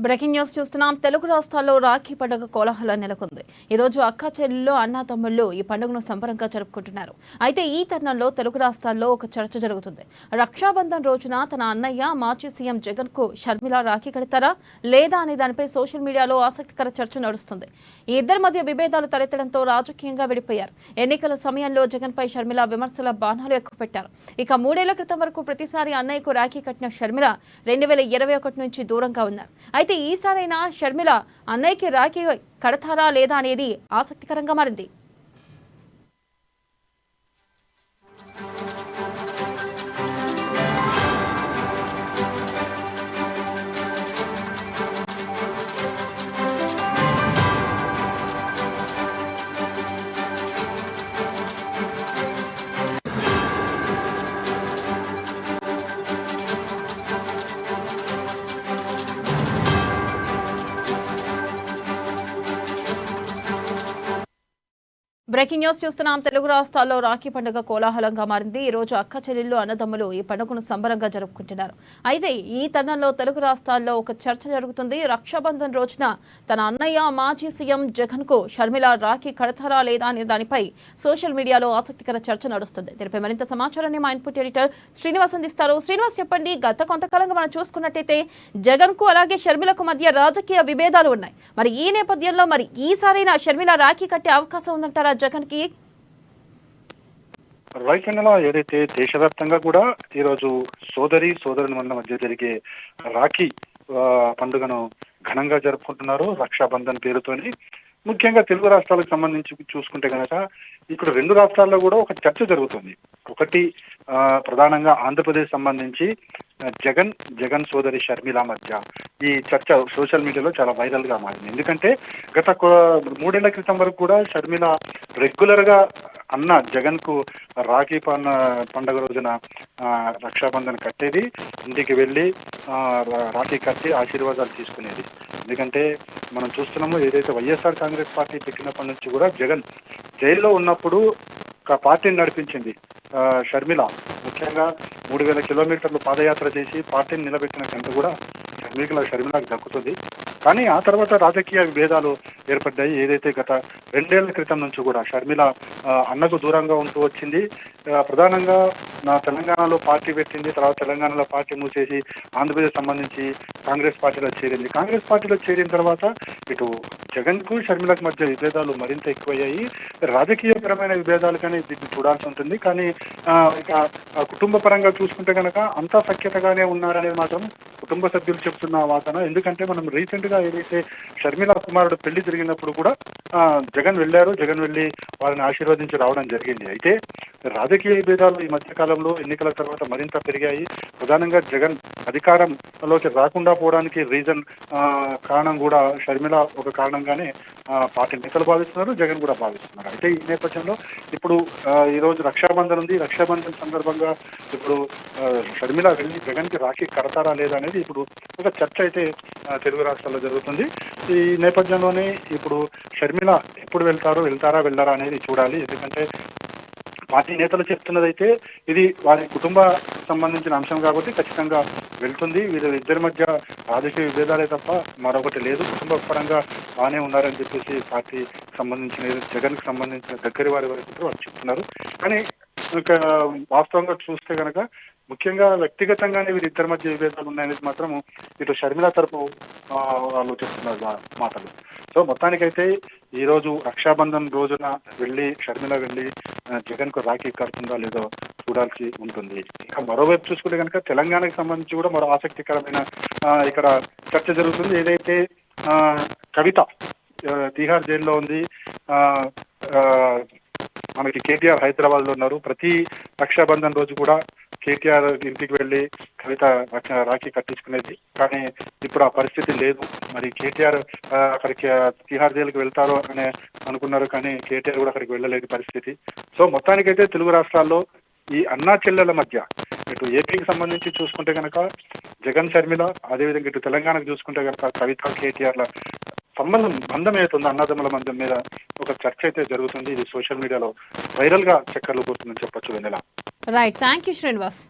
Breaking news చూస్తున్నాం. తెలుగు రాష్ట్రాల్లో రాఖీ పండుగ కోలాహలం నెలకొంది. ఈ రోజు అక్క చెల్లెళ్ళు, అన్నా తమ్ముళ్ళు ఈ పండుగను సంబరంగా జరుపుకుంటున్నారు. అయితే ఈ తరుణంలో తెలుగు రాష్ట్రాల్లో ఒక చర్చ జరుగుతుంది. రక్షాబంధన్ రోజున తన అన్నయ్య మాజీ సీఎం జగన్ కు షర్మిల రాఖీ కడతారా లేదా అనే దానిపై సోషల్ మీడియాలో ఆసక్తికర చర్చ నడుస్తుంది. ఈ ఇద్దరి మధ్య విభేదాలు తలెత్తడంతో రాజకీయంగా విడిపోయారు. ఎన్నికల సమయంలో జగన్ పై షర్మిల విమర్శల బాణాలు ఎక్కుపెట్టారు. ఇక 3 ఏళ్ల క్రితం వరకు ప్రతిసారి అన్నయ్యకు రాఖీ కట్టిన షర్మిల 2021 నుంచి దూరంగా ఉన్నారు. అయితే ఈసారైనా షర్మిల అన్నయ్యకి రాఖీ కడతారా లేదా అనేది ఆసక్తికరంగా మారింది. బ్రేకింగ్ న్యూస్ చూస్తున్నాం. తెలుగు రాష్ట్రాల్లో రాఖీ పండుగ కోలాహలంగా మారింది. ఈ రోజు అక్క చెల్లెళ్ళు, అన్నదమ్ములు ఈ పండుగను సంబరంగా జరుపుకుంటున్నారు. అయితే ఈ తరుణంలో తెలుగు రాష్ట్రాల్లో ఒక చర్చ జరుగుతుంది. రక్షాబంధన్ రోజున తన అన్నయ్య మాజీ సీఎం జగన్ కు షర్మిల రాఖీ కడతారా లేదా అనే దానిపై సోషల్ మీడియాలో ఆసక్తికర చర్చ నడుస్తుంది. దీనిపై మరింత సమాచారాన్ని మా ఇన్పుట్ ఎడిటర్ శ్రీనివాస్ అందిస్తారు. శ్రీనివాస్, చెప్పండి. గత కొంతకాలంగా మనం చూసుకున్నట్టయితే జగన్ కు అలాగే షర్మిలకు మధ్య రాజకీయ విభేదాలు ఉన్నాయి. మరి ఈ నేపథ్యంలో ఈసారైనా షర్మిల రాఖీ కట్టే అవకాశం ఉందంటారా జగన్ కి? రైతన్నల ఏదైతే దేశవ్యాప్తంగా కూడా ఈరోజు సోదరుని మధ్య జరిగే రాఖీ పండుగను ఘనంగా జరుపుకుంటున్నారు. రక్షాబంధన్ పేరుతోని ముఖ్యంగా తెలుగు రాష్ట్రాలకు సంబంధించి చూసుకుంటే కనుక ఇక్కడ 2 రాష్ట్రాల్లో కూడా ఒక చర్చ జరుగుతుంది. ఒకటి ప్రధానంగా ఆంధ్రప్రదేశ్ సంబంధించి జగన్ సోదరి షర్మిల మధ్య ఈ చర్చ సోషల్ మీడియాలో చాలా వైరల్ గా మారింది. ఎందుకంటే గత 3 ఏళ్ల క్రితం వరకు కూడా షర్మిల రెగ్యులర్ గా అన్న జగన్ కు రాఖీ పండుగ రోజున రక్షాబంధన్ కట్టేది, ఇంటికి వెళ్ళి రాఖీ కట్టి ఆశీర్వాదాలు తీసుకునేది. ఎందుకంటే మనం చూస్తున్నాము, ఏదైతే వైఎస్ఆర్ కాంగ్రెస్ పార్టీ పెట్టినప్పటి నుంచి కూడా జగన్ జైల్లో ఉన్నప్పుడు ఒక పార్టీని నడిపించింది షర్మిల. ముఖ్యంగా 3000 కిలోమీటర్లు పాదయాత్ర చేసి పార్టీని నిలబెట్టిన కంటే కూడా షర్మిలకు దక్కుతుంది. కానీ ఆ తర్వాత రాజకీయ విభేదాలు ఏర్పడ్డాయి. ఏదైతే గత 2 ఏళ్ల క్రితం నుంచి కూడా షర్మిల అన్నకు దూరంగా ఉంటూ వచ్చింది. ప్రధానంగా తెలంగాణలో పార్టీ పెట్టింది, తర్వాత తెలంగాణలో పార్టీ మూసేసి ఆంధ్రప్రదేశ్ సంబంధించి కాంగ్రెస్ పార్టీలో చేరింది. కాంగ్రెస్ పార్టీలో చేరిన తర్వాత ఇటు జగన్ కు షర్మిలకు మధ్య విభేదాలు మరింత ఎక్కువయ్యాయి. రాజకీయపరమైన విభేదాలు కానీ దీన్ని చూడాల్సి ఉంటుంది. కానీ ఇక కుటుంబ పరంగా చూసుకుంటే కనుక అంతా సఖ్యతగానే ఉన్నారనేది మాత్రం కుటుంబ సభ్యులు చెప్తున్న వాదన. ఎందుకంటే మనం రీసెంట్ గా ఏదైతే షర్మిల కుమారుడు పెళ్లి జరిగినప్పుడు కూడా జగన్ వెళ్ళి వారిని ఆశీర్వదించి రావడం జరిగింది. అయితే రాజకీయ విభేదాలు ఈ మధ్య కాలంలో ఎన్నికల తర్వాత మరింత పెరిగాయి. ప్రధానంగా జగన్ అధికారంలోకి రాకుండా పోవడానికి కారణం కూడా షర్మిల ఒక కారణంగానే పార్టీ నేతలు భావిస్తున్నారు, జగన్ కూడా భావిస్తున్నారు. అయితే ఈ నేపథ్యంలో ఇప్పుడు ఈ రోజు రక్షాబంధన్ ఉంది. రక్షాబంధన్ సందర్భంగా ఇప్పుడు షర్మిల వెళ్ళి జగన్ కి రాఖీ కడతారా లేదా అనేది ఇప్పుడు ఒక చర్చ అయితే తెలుగు రాష్ట్రాల్లో జరుగుతుంది. ఈ నేపథ్యంలోనే ఇప్పుడు షర్మిల ఎప్పుడు వెళ్తారా వెళ్ళారా అనేది చూడాలి. ఎందుకంటే పార్టీ నేతలు చెప్తున్నదైతే ఇది వారి కుటుంబ సంబంధించిన అంశం కాబట్టి ఖచ్చితంగా వెళ్తుంది. వీరిద్దరి మధ్య రాజకీయ విభేదాలే తప్ప మరొకటి లేదు. కుటుంబ పరంగా బాగానే ఉన్నారని చెప్పేసి పార్టీ సంబంధించిన జగన్ కి సంబంధించిన దగ్గర వారి వరకు వాళ్ళు చెప్తున్నారు. కానీ వాస్తవంగా చూస్తే కనుక ముఖ్యంగా వ్యక్తిగతంగానే వీరిద్దరి మధ్య విభేదాలు ఉన్నాయనేది మాత్రం ఇటు షర్మిల తరపు వాళ్ళు చెప్తున్నారు మాటలు. సో మొత్తానికైతే ఈ రోజు రక్షాబంధన్ రోజున షర్మిల వెళ్ళి జగన్ కు రాఖీ కడుతుందా లేదో చూడాల్సి ఉంటుంది. ఇంకా మరోవైపు చూసుకుంటే కనుక తెలంగాణకు సంబంధించి కూడా మరో ఆసక్తికరమైన ఇక్కడ చర్చ జరుగుతుంది. ఏదైతే కవిత తిహార్ జైల్లో ఉంది, మనకి కేటీఆర్ హైదరాబాద్ లో ఉన్నారు. ప్రతి రక్షాబంధన్ రోజు కూడా కేటీఆర్ ఇంటికి వెళ్ళి కవిత రాఖీ కట్టించుకునేది. కానీ ఇప్పుడు ఆ పరిస్థితి లేదు. మరి కేటీఆర్ అక్కడికి తిహార్ జైలుకి వెళ్తారో అని అనుకున్నారు, కానీ కేటీఆర్ కూడా అక్కడికి వెళ్ళలేని పరిస్థితి. సో మొత్తానికైతే తెలుగు రాష్ట్రాల్లో ఈ అన్నా చెల్లెల మధ్య ఇటు ఏపీకి సంబంధించి చూసుకుంటే కనుక జగన్ షర్మిల, అదేవిధంగా ఇటు తెలంగాణకు చూసుకుంటే కనుక కవిత కేటీఆర్ల బంధం ఏదైతుందో అన్నదమ్ముల బంధం మీద ఒక చర్చ అయితే జరుగుతుంది. ఇది సోషల్ మీడియాలో వైరల్ గా చక్కర్లు కొడుతుందని చెప్పొచ్చు. Vennela. Right, thank you Srinivas.